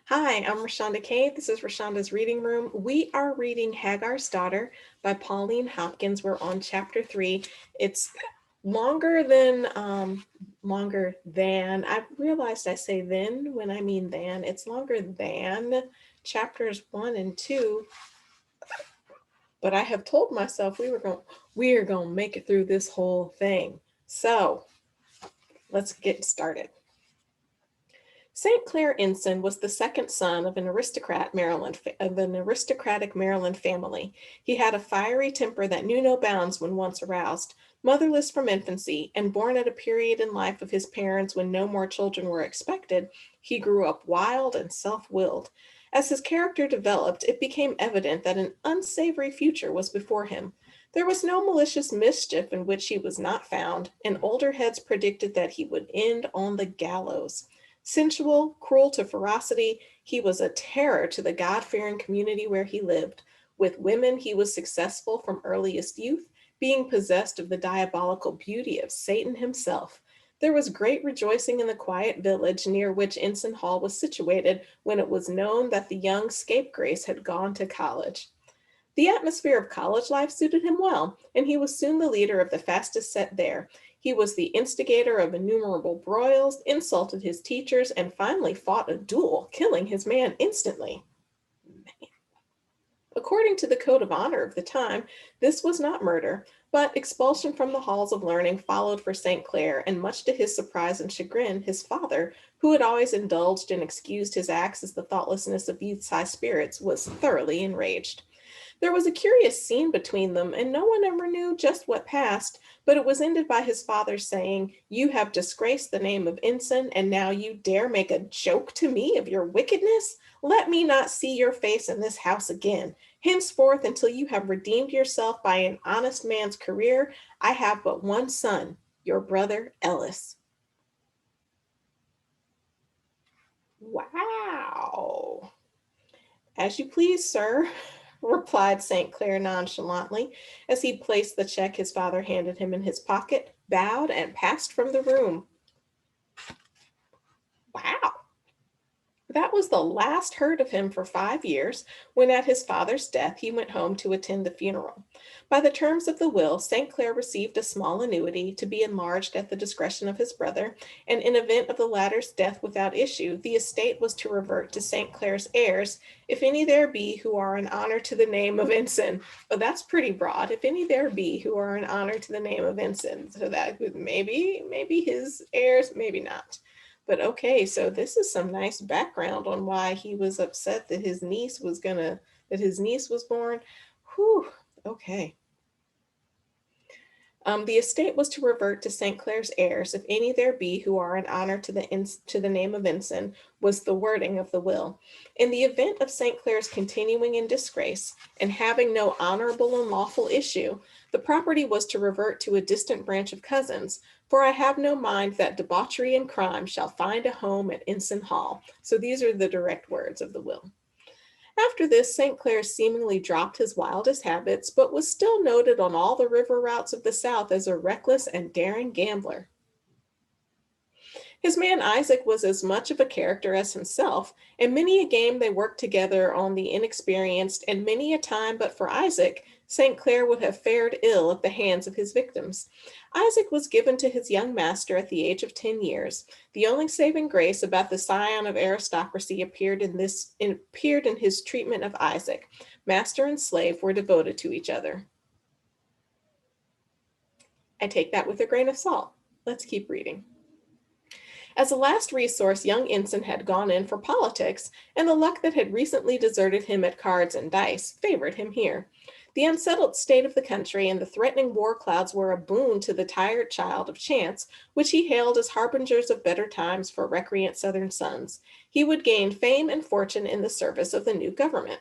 Hi, I'm Rashonda Kay. This is Rashonda's Reading Room. We are reading Hagar's Daughter by Pauline Hopkins. We're on chapter 3. It's longer than I realized I say then when I mean than. It's longer than chapters 1 and 2, but I have told myself we are going to make it through this whole thing. So, let's get started. St. Clair Ensign was the second son of an aristocratic Maryland family. He had a fiery temper that knew no bounds when once aroused. Motherless from infancy, and born at a period in life of his parents when no more children were expected, he grew up wild and self-willed. As his character developed, it became evident that an unsavory future was before him. There was no malicious mischief in which he was not found, and older heads predicted that he would end on the gallows. Sensual, cruel to ferocity, he was a terror to the God-fearing community where he lived. With women, he was successful from earliest youth, being possessed of the diabolical beauty of Satan himself. There was great rejoicing in the quiet village near which Ensign Hall was situated when it was known that the young scapegrace had gone to college. The atmosphere of college life suited him well, and he was soon the leader of the fastest set there. He was the instigator of innumerable broils, insulted his teachers, and finally fought a duel, killing his man instantly. According to the code of honor of the time, this was not murder, but expulsion from the halls of learning followed for St. Clair, and much to his surprise and chagrin, his father, who had always indulged and excused his acts as the thoughtlessness of youth's high spirits, was thoroughly enraged. There was a curious scene between them, and no one ever knew just what passed, but it was ended by his father saying, "You have disgraced the name of Ensign, and now you dare make a joke to me of your wickedness? Let me not see your face in this house again. Henceforth, until you have redeemed yourself by an honest man's career, I have but one son, your brother Ellis." Wow. "As you please, sir," replied St. Clair nonchalantly, as he placed the check his father handed him in his pocket, bowed, and passed from the room. Wow. That was the last heard of him for 5 years, when at his father's death he went home to attend the funeral. By the terms of the will, St. Clair received a small annuity to be enlarged at the discretion of his brother, and in event of the latter's death without issue, the estate was to revert to St. Clair's heirs, if any there be who are in honor to the name of Ensign. But that's pretty broad. If any there be who are in honor to the name of Ensign. So that maybe his heirs, maybe not. But okay, so this is some nice background on why he was upset that his niece was born. Whew, okay. The estate was to revert to St. Clair's heirs, if any there be who are in honor to the name of Ensign, was the wording of the will. In the event of St. Clair's continuing in disgrace, and having no honorable and lawful issue, the property was to revert to a distant branch of cousins, for I have no mind that debauchery and crime shall find a home at Ensign Hall. So these are the direct words of the will. After this, St. Clair seemingly dropped his wildest habits, but was still noted on all the river routes of the South as a reckless and daring gambler. His man Isaac was as much of a character as himself, and many a game they worked together on the inexperienced, and many a time but for Isaac, St. Clair would have fared ill at the hands of his victims. Isaac was given to his young master at the age of 10 years. The only saving grace about the scion of aristocracy appeared in his treatment of Isaac. Master and slave were devoted to each other. I take that with a grain of salt. Let's keep reading. As a last resource, young Ensign had gone in for politics, and the luck that had recently deserted him at cards and dice favored him here. The unsettled state of the country and the threatening war clouds were a boon to the tired child of chance, which he hailed as harbingers of better times for recreant Southern sons. He would gain fame and fortune in the service of the new government.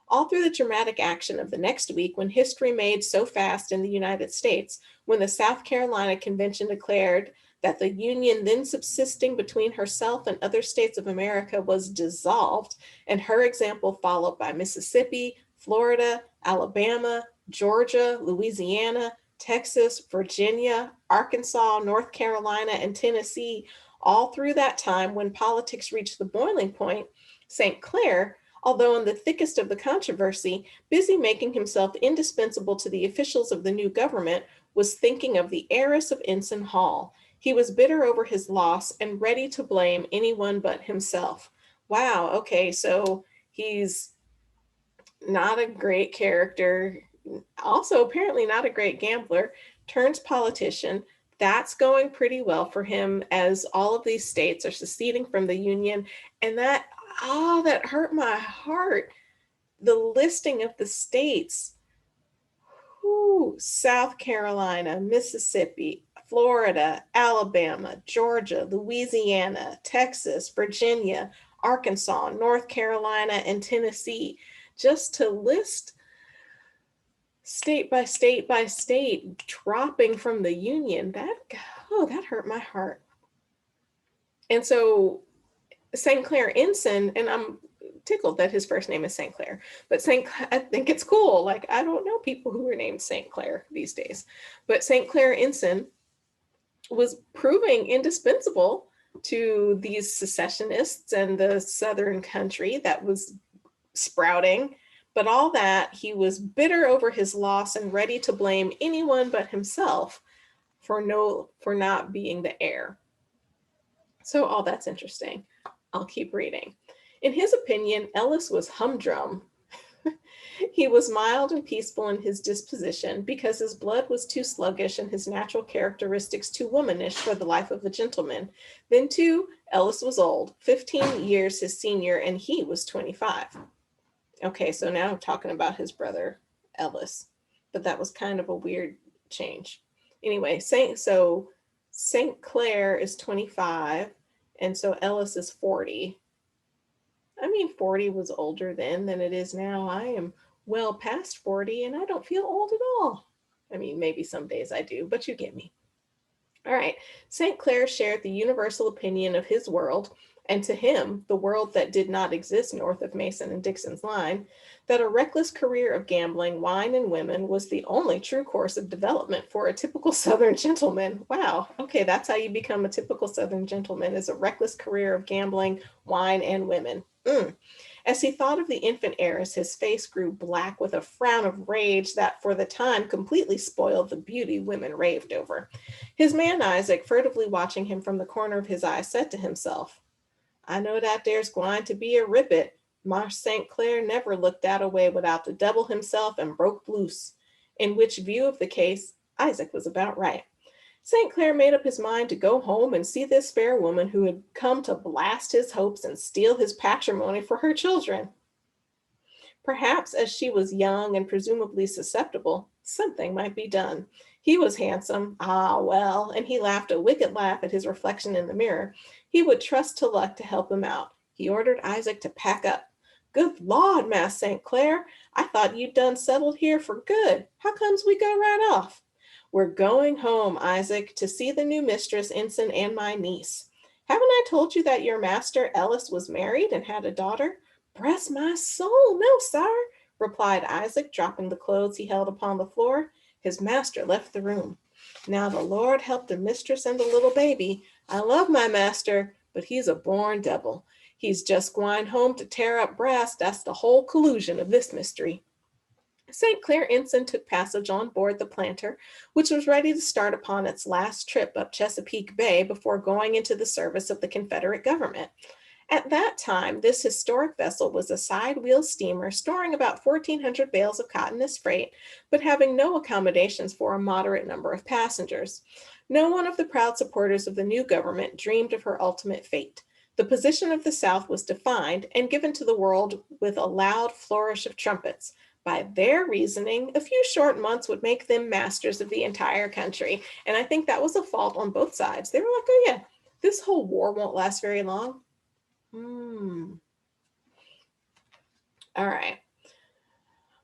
All through the dramatic action of the next week, when history made so fast in the United States, when the South Carolina Convention declared that the union then subsisting between herself and other states of America was dissolved, and her example followed by Mississippi, Florida, Alabama, Georgia, Louisiana, Texas, Virginia, Arkansas, North Carolina, and Tennessee, All through that time, when politics reached the boiling point, St. Clair, although in the thickest of the controversy, busy making himself indispensable to the officials of the new government, was thinking of the heiress of Ensign Hall. He was bitter over his loss and ready to blame anyone but himself. Wow, okay, so he's not a great character, also apparently not a great gambler, turns politician. That's going pretty well for him as all of these states are seceding from the Union. And that, oh, that hurt my heart. The listing of the states. Whew, South Carolina, Mississippi, Florida, Alabama, Georgia, Louisiana, Texas, Virginia, Arkansas, North Carolina, and Tennessee. Just to list state by state by state dropping from the Union, that hurt my heart. And so St. Clair Ensign, and I'm tickled that his first name is St. Clair, but I think it's cool. Like, I don't know people who are named St. Clair these days, but St. Clair Ensign was proving indispensable to these secessionists and the Southern country that was sprouting. But all that, he was bitter over his loss and ready to blame anyone but himself for not being the heir. So all that's interesting. I'll keep reading. In his opinion, Ellis was humdrum. He was mild and peaceful in his disposition because his blood was too sluggish and his natural characteristics too womanish for the life of a gentleman. Then, too, Ellis was old, 15 years his senior, and he was 25. Okay, so now I'm talking about his brother, Ellis, but that was kind of a weird change. Anyway, St. Clair is 25, and so Ellis is 40. I mean, 40 was older then than it is now. I am well past 40, and I don't feel old at all. I mean, maybe some days I do, but you get me. All right, St. Clair shared the universal opinion of his world, and to him, the world that did not exist north of Mason and Dixon's line, that a reckless career of gambling, wine, and women was the only true course of development for a typical Southern gentleman. Wow, okay, that's how you become a typical Southern gentleman, is a reckless career of gambling, wine, and women. As he thought of the infant heiress, his face grew black with a frown of rage that for the time completely spoiled the beauty women raved over. His man Isaac, furtively watching him from the corner of his eye, said to himself, I know that there's going to be a rippet. Marsh St. Clair never looked that away without the devil himself and broke loose. In which view of the case, Isaac was about right. St. Clair made up his mind to go home and see this fair woman who had come to blast his hopes and steal his patrimony for her children. Perhaps as she was young and presumably susceptible, something might be done. He was handsome, and he laughed a wicked laugh at his reflection in the mirror. He would trust to luck to help him out. He ordered Isaac to pack up. Good Lord, Mass St. Clair, I thought you'd done settled here for good. How comes we go right off? We're going home, Isaac, to see the new mistress, Ensign, and my niece. Haven't I told you that your master, Ellis, was married and had a daughter? Bless my soul, no, sir, replied Isaac, dropping the clothes he held upon the floor. His master left the room. Now the Lord help the mistress and the little baby. I love my master, but he's a born devil. He's just going home to tear up brass. That's the whole collusion of this mystery. St. Clair Ensign took passage on board the Planter, which was ready to start upon its last trip up Chesapeake Bay before going into the service of the Confederate government. At that time, this historic vessel was a side-wheel steamer storing about 1,400 bales of cotton as freight, but having no accommodations for a moderate number of passengers. No one of the proud supporters of the new government dreamed of her ultimate fate. The position of the South was defined and given to the world with a loud flourish of trumpets. By their reasoning, a few short months would make them masters of the entire country. And I think that was a fault on both sides. They were like, oh yeah, this whole war won't last very long. All right.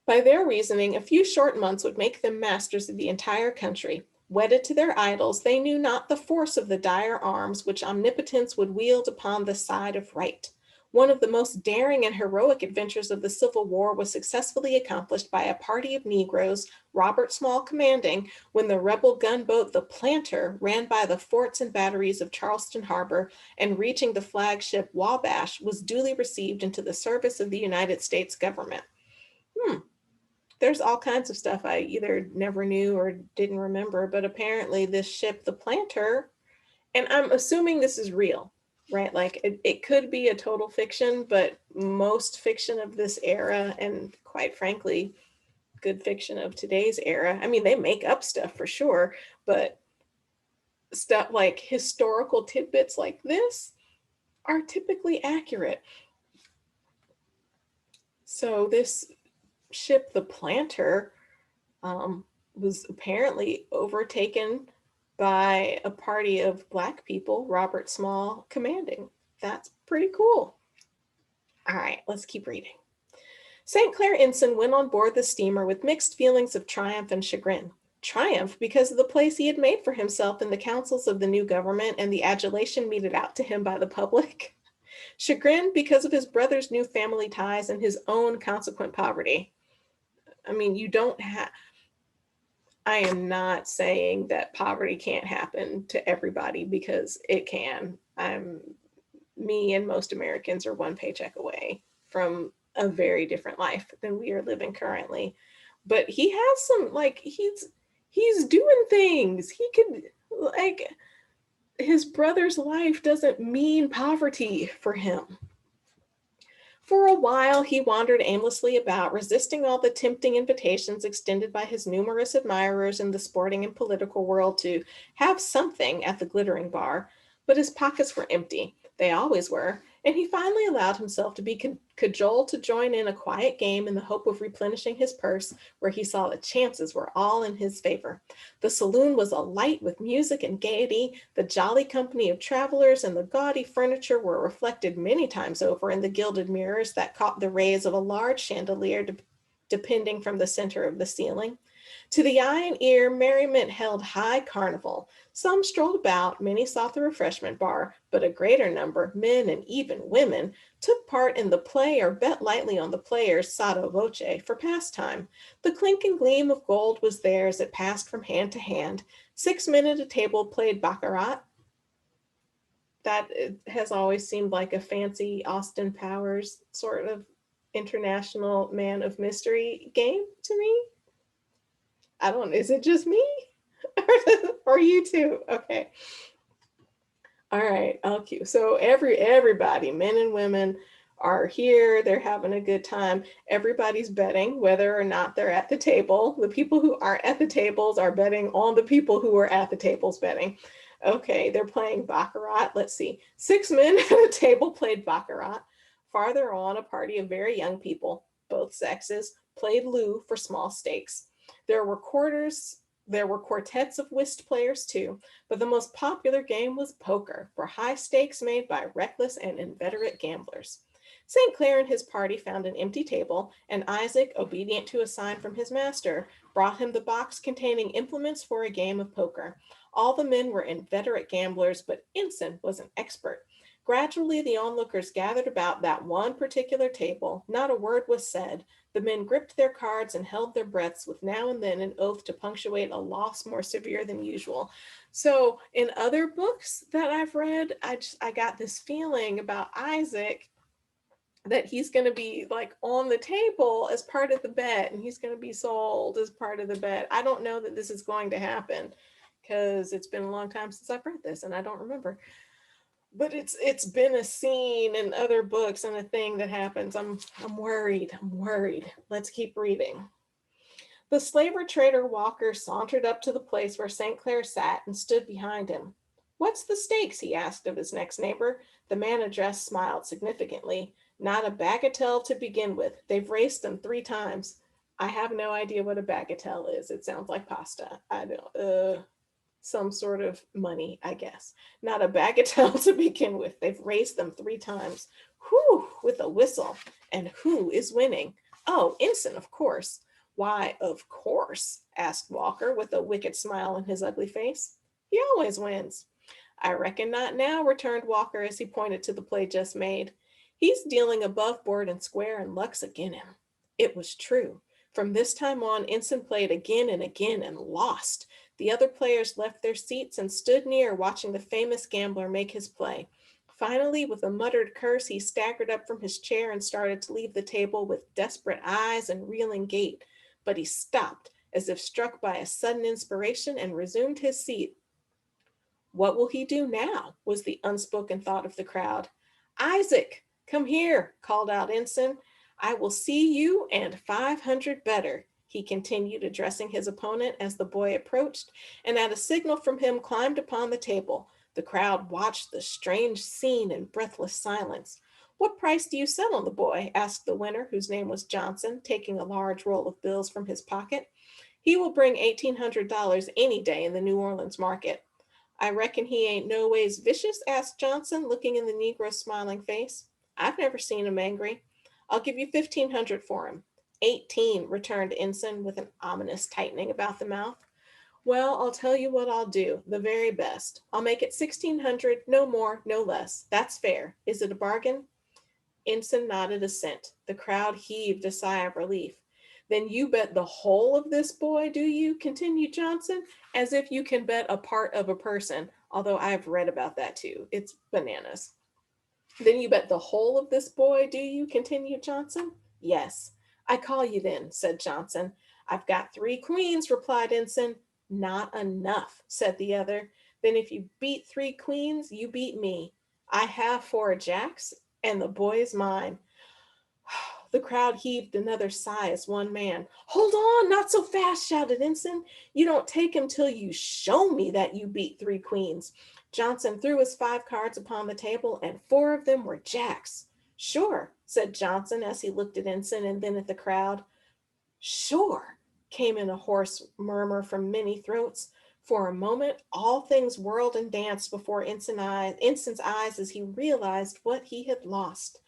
By their reasoning, a few short months would make them masters of the entire country. Wedded to their idols, they knew not the force of the dire arms which omnipotence would wield upon the side of right. One of the most daring and heroic adventures of the Civil War was successfully accomplished by a party of Negroes, Robert Small commanding, when the rebel gunboat the Planter ran by the forts and batteries of Charleston Harbor and reaching the flagship Wabash was duly received into the service of the United States government. Hmm. There's all kinds of stuff I either never knew or didn't remember, but apparently this ship, the Planter, and I'm assuming this is real, right? Like it could be a total fiction, but most fiction of this era, and quite frankly, good fiction of today's era, I mean, they make up stuff for sure, but stuff like historical tidbits like this are typically accurate. So this ship, the Planter, um, was apparently overtaken by a party of Black people, Robert Small commanding. That's pretty cool. All right, let's keep reading. St. Clair Ensign went on board the steamer with mixed feelings of triumph and chagrin. Triumph because of the place he had made for himself in the councils of the new government and the adulation meted out to him by the public. Chagrin because of his brother's new family ties and his own consequent poverty. I mean, you don't have. I am not saying that poverty can't happen to everybody because it can. Me and most Americans are one paycheck away from a very different life than we are living currently. But he has some like he's doing things. He could like his brother's life doesn't mean poverty for him. For a while, he wandered aimlessly about, resisting all the tempting invitations extended by his numerous admirers in the sporting and political world to have something at the glittering bar. But his pockets were empty. They always were, and he finally allowed himself to be cajoled to join in a quiet game in the hope of replenishing his purse, where he saw the chances were all in his favor. The saloon was alight with music and gaiety. The jolly company of travelers and the gaudy furniture were reflected many times over in the gilded mirrors that caught the rays of a large chandelier depending from the center of the ceiling. To the eye and ear, merriment held high carnival. Some strolled about, many sought the refreshment bar, but a greater number, men and even women, took part in the play or bet lightly on the players sotto voce for pastime. The clink and gleam of gold was there as it passed from hand to hand. 6 men at a table played baccarat. That has always seemed like a fancy Austin Powers sort of international man of mystery game to me. I don't know. Is it just me? Or you too? Okay. All right. Okay. So everybody, men and women, are here. They're having a good time. Everybody's betting whether or not they're at the table. The people who aren't at the tables are betting on the people who are at the tables betting. Okay, they're playing baccarat. Let's see. 6 men at a table played baccarat. Farther on, a party of very young people, both sexes, played loo for small stakes. There were quartets of whist players too, but the most popular game was poker, for high stakes made by reckless and inveterate gamblers. St. Clair and his party found an empty table, and Isaac, obedient to a sign from his master, brought him the box containing implements for a game of poker. All the men were inveterate gamblers, but Ensign was an expert. Gradually, the onlookers gathered about that one particular table. Not a word was said. The men gripped their cards and held their breaths, with now and then an oath to punctuate a loss more severe than usual. So, in other books that I've read, I got this feeling about Isaac that he's going to be like on the table as part of the bet, and he's going to be sold as part of the bet. I don't know that this is going to happen because it's been a long time since I've read this and I don't remember. But it's been a scene in other books and a thing that happens. I'm worried. I'm worried. Let's keep reading. The slaver trader Walker sauntered up to the place where St. Clair sat and stood behind him. What's the stakes? He asked of his next neighbor. The man addressed smiled significantly. Not a bagatelle to begin with. They've raced them 3 times. I have no idea what a bagatelle is. It sounds like pasta. I don't, some sort of money, I guess. Not a bagatelle to begin with. They've raced them 3 times. Whew, with a whistle. And who is winning? Oh, Ensign, of course. Why, of course, asked Walker with a wicked smile on his ugly face. He always wins. I reckon not now, returned Walker as he pointed to the play just made. He's dealing above board and square, and luck's agin him. It was true. From this time on, Ensign played again and again and lost. The other players left their seats and stood near, watching the famous gambler make his play. Finally, with a muttered curse, he staggered up from his chair and started to leave the table with desperate eyes and reeling gait. But he stopped, as if struck by a sudden inspiration, and resumed his seat. What will he do now? Was the unspoken thought of the crowd. Isaac, come here, called out Ensign. I will see you and 500 better, he continued, addressing his opponent as the boy approached, and at a signal from him climbed upon the table. The crowd watched the strange scene in breathless silence. What price do you sell on the boy? Asked the winner, whose name was Johnson, taking a large roll of bills from his pocket. He will bring $1,800 any day in the New Orleans market. I reckon he ain't no ways vicious? Asked Johnson, looking in the Negro's smiling face. I've never seen him angry. I'll give you 1,500 for him. 18, returned Ensign with an ominous tightening about the mouth. Well, I'll tell you what I'll do, the very best. I'll make it 1,600, no more, no less. That's fair. Is it a bargain? Ensign nodded assent. The crowd heaved a sigh of relief. Then you bet the whole of this boy, do you? Continued Johnson, as if you can bet a part of a person, although I've read about that too. It's bananas. Then you bet the whole of this boy, do you? Continued Johnson. Yes. I call you then, said Johnson. I've got 3 queens, replied Ensign. Not enough, said the other. Then if you beat 3 queens, you beat me. I have 4 jacks, and the boy is mine. The crowd heaved another sigh as one man. Hold on, not so fast, shouted Ensign. You don't take him till you show me that you beat 3 queens. Johnson threw his 5 cards upon the table, and 4 of them were jacks. Sure, said Johnson as he looked at Ensign and then at the crowd. Sure, came in a hoarse murmur from many throats. For a moment, all things whirled and danced before Ensign's eyes as he realized what he had lost.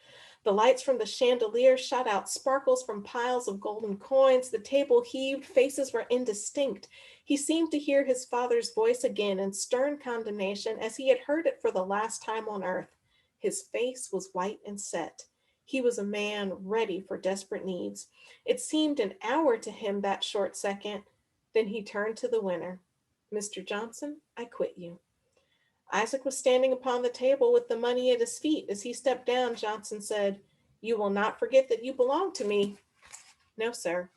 The lights from the chandelier shot out sparkles from piles of golden coins. The table heaved, faces were indistinct. He seemed to hear his father's voice again in stern condemnation as he had heard it for the last time on earth. His face was white and set. He was a man ready for desperate needs. It seemed an hour to him, that short second. Then he turned to the winner. Mr. Johnson, I quit you. Isaac was standing upon the table with the money at his feet. As he stepped down, Johnson said, You will not forget that you belong to me. No, sir.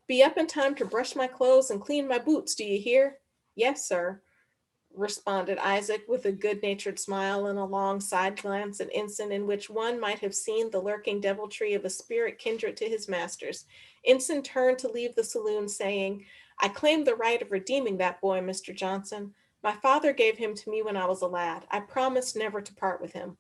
Be up in time to brush my clothes and clean my boots, do you hear? Yes, sir, responded Isaac with a good-natured smile and a long side glance at Ensign in which one might have seen the lurking deviltry of a spirit kindred to his master's. Ensign turned to leave the saloon, saying, I claim the right of redeeming that boy, Mr. Johnson. My father gave him to me when I was a lad. I promised never to part with him.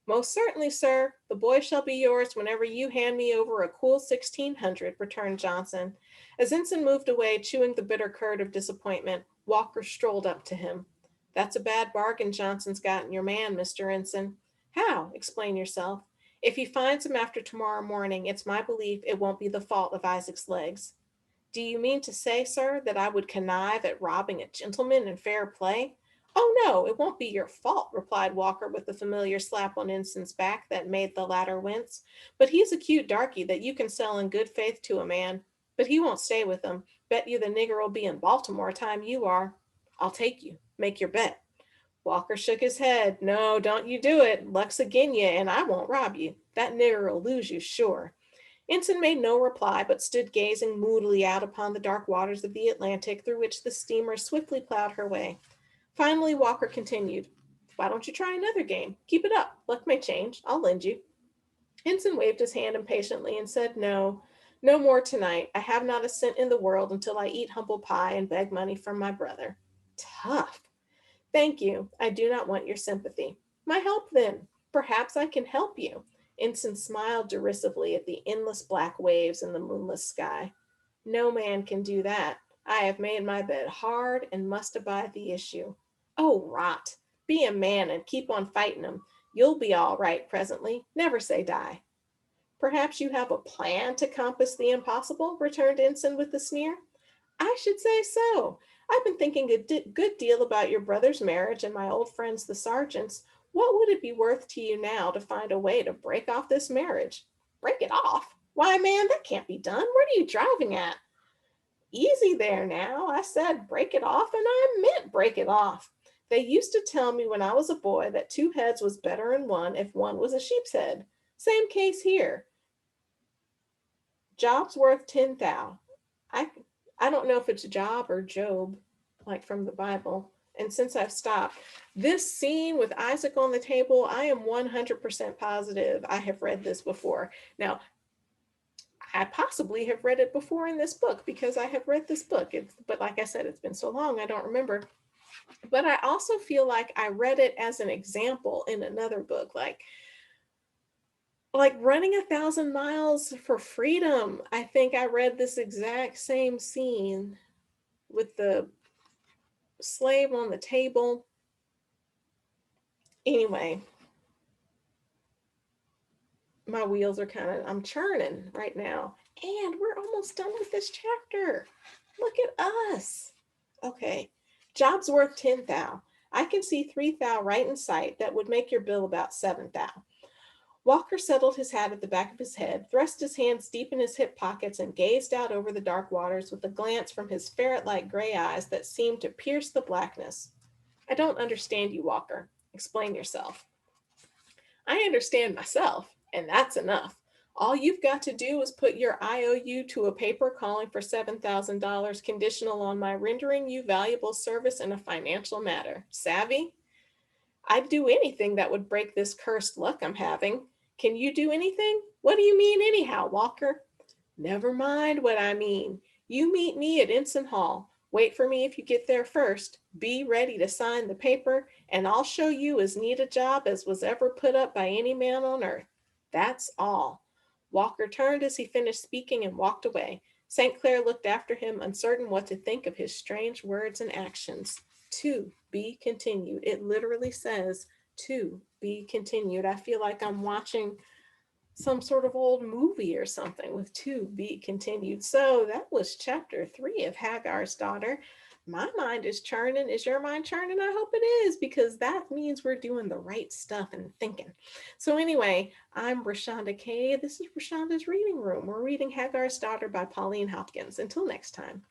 Most certainly, sir. The boy shall be yours whenever you hand me over a cool 1,600, returned Johnson. As Ensign moved away, chewing the bitter curd of disappointment, Walker strolled up to him. That's a bad bargain Johnson's got in your man, Mr. Ensign. How? Explain yourself. If he finds him after tomorrow morning, it's my belief it won't be the fault of Isaac's legs. Do you mean to say, sir, that I would connive at robbing a gentleman in fair play? Oh, no, it won't be your fault, replied Walker with the familiar slap on Ensign's back that made the latter wince. But he's a cute darky that you can sell in good faith to a man. But he won't stay with them. Bet you the nigger will be in Baltimore time you are. I'll take you. Make your bet. Walker shook his head. No, don't you do it. Luck's agin you, and I won't rob you. That nigger'll lose you, sure. Ensign made no reply, but stood gazing moodily out upon the dark waters of the Atlantic through which the steamer swiftly plowed her way. Finally, Walker continued, Why don't you try another game? Keep it up. Luck may change. I'll lend you. Ensign waved his hand impatiently and said, No, no more tonight. I have not a cent in the world until I eat humble pie and beg money from my brother. Tough. Thank you. I do not want your sympathy. My help, then. Perhaps I can help you. Ensign smiled derisively at the endless black waves in the moonless sky. No man can do that. I have made my bed hard and must abide the issue. Oh, rot. Be a man and keep on fighting 'em. You'll be all right presently. Never say die. Perhaps you have a plan to compass the impossible, returned Ensign with a sneer. I should say so. I've been thinking a good deal about your brother's marriage and my old friends, the sergeants. What would it be worth to you now to find a way to break off this marriage? Break it off? Why, man, that can't be done. What are you driving at? Easy there now. I said break it off, and I meant break it off. They used to tell me when I was a boy that two heads was better than one if one was a sheep's head. Same case here. Job's worth 10 thou. I I don't know if it's Job or Job, like from the Bible. And since I've stopped, this scene with Isaac on the table, I am 100% positive I have read this before. Now, I possibly have read it before in this book because I have read this book. But like I said, it's been so long, I don't remember. But I also feel like I read it as an example in another book, like running 1,000 miles for freedom. I think I read this exact same scene with the slave on the table. Anyway, my wheels are I'm churning right now. And we're almost done with this chapter. Look at us. Okay, job's worth 10 thou. I can see 3 thou right in sight. That would make your bill about 7 thou. Walker settled his hat at the back of his head, thrust his hands deep in his hip pockets, and gazed out over the dark waters with a glance from his ferret-like gray eyes that seemed to pierce the blackness. I don't understand you, Walker. Explain yourself. I understand myself, and that's enough. All you've got to do is put your IOU to a paper calling for $7,000 conditional on my rendering you valuable service in a financial matter. Savvy? I'd do anything that would break this cursed luck I'm having. Can you do anything? What do you mean, anyhow, Walker? Never mind what I mean. You meet me at Ensign Hall. Wait for me if you get there first. Be ready to sign the paper, and I'll show you as neat a job as was ever put up by any man on earth. That's all. Walker turned as he finished speaking and walked away. St. Clair looked after him, uncertain what to think of his strange words and actions. To be continued. It literally says to be continued. I feel like I'm watching some sort of old movie or something with to be continued. So that was chapter 3 of Hagar's Daughter. My mind is churning. Is your mind churning? I hope it is, because that means we're doing the right stuff and thinking. So anyway, I'm Rashonda Kay. This is Rashonda's Reading Room. We're reading Hagar's Daughter by Pauline Hopkins. Until next time.